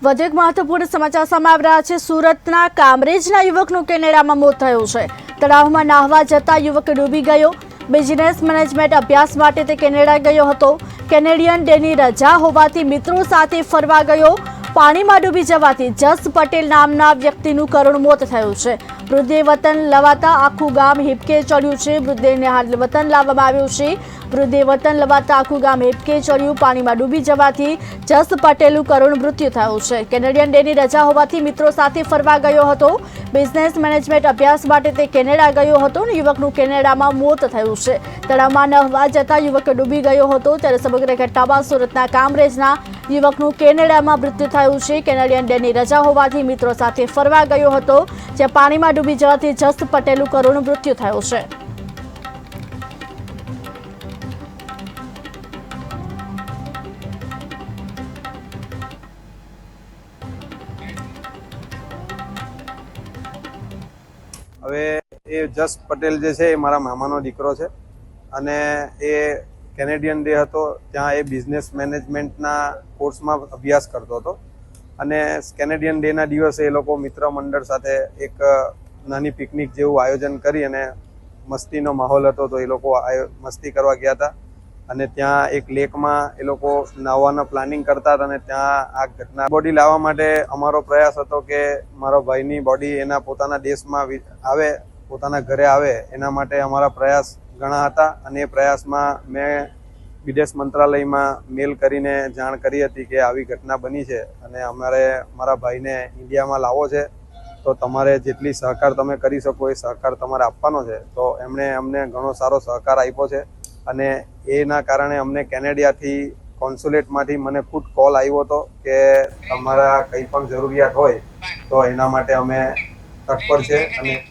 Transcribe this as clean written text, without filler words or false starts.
વધુ એક મહત્વપૂર્ણ સમાચાર સામે આવી રહ્યા છે। સુરતના કામરેજના યુવકનું કેનેડામાં મોત થયું છે। તળાવમાં નાહવા જતા યુવક ડૂબી ગયો। બિઝનેસ મેનેજમેન્ટ અભ્યાસ માટે તે કેનેડા ગયો હતો। કેનેડિયન ડેની રજા હોવાથી મિત્રો સાથે ફરવા ગયો। પાણીમાં ડૂબી જવાથી જસ પટેલ નામના વ્યક્તિનું કરુણ મોત થયું છે। મૃતદેહ વતન લવાતા આખું ગામ હિબકે ચડ્યું છે। મૃતદેહને હાલ વતન લાવવામાં આવ્યો છે। મૃતદેહ વતન લવાતા આખું ગામ હિબકે ચડ્યું। પાણીમાં ડૂબી જવાથી જસ પટેલનું કરુણ મૃત્યુ થયું છે। કેનેડિયન ડેની રજા હોવાથી મિત્રો સાથે ફરવા ગયો હતો। બિઝનેસ મેનેજમેન્ટ અભ્યાસ માટે તે કેનેડા ગયો હતો અને યુવકનું કેનેડામાં મોત થયું છે। તળાવમાં નહાવા જતા યુવક ડૂબી ગયો હતો ત્યારે સમગ્ર ઘટનામાં સુરતના કામરેજના યુવકનું કેનેડામાં મૃત્યુ થયું છે। કેનેડિયન ડેની રજા હોવાથી મિત્રો સાથે ફરવા ગયો હતો જ્યાં પાણીમાં ડૂબી જવાથી જસ પટેલનું કરુણ મૃત્યુ થયું છે। હવે એ જસ પટેલ જે છે એ મારા મામાનો દીકરો છે અને એ કેનેડિયન ડે હતો ત્યાં એ બિઝનેસ મેનેજમેન્ટના કોર્સમાં અભ્યાસ કરતો હતો અને કેનેડિયન ડેના દિવસે એ લોકો મિત્ર મંડળ સાથે એક નાની પિકનિક જેવું આયોજન કરી અને મસ્તીનો માહોલ હતો તો એ લોકો મસ્તી કરવા ગયા હતા અને ત્યાં એક લેકમાં એ લોકો નાહવાનો પ્લાનિંગ કરતા હતા અને ત્યાં આ ઘટના બોડી લાવવા માટે અમારો પ્રયાસ હતો કે મારો ભાઈની બોડી એના પોતાના દેશમાં આવે, પોતાના ઘરે આવે એના માટે અમારા પ્રયાસ ઘણા હતા અને એ પ્રયાસમાં મેં વિદેશ મંત્રાલયમાં મેલ કરીને જાણ કરી હતી કે આવી ઘટના બની છે અને અમારે મારા ભાઈને ઇન્ડિયામાં લાવવો છે તો તમારે જેટલી સહકાર તમે કરી શકો એ સહકાર તમારે આપવાનો છે। તો એમણે અમને ઘણો સારો સહકાર આપ્યો છે અને એના કારણે અમને કેનેડિયાથી કોન્સ્યુલેટમાંથી મને ખુદ કોલ આવ્યો હતો કે તમારા કંઈ પણ જરૂરિયાત હોય તો એના માટે અમે તત્પર છે અને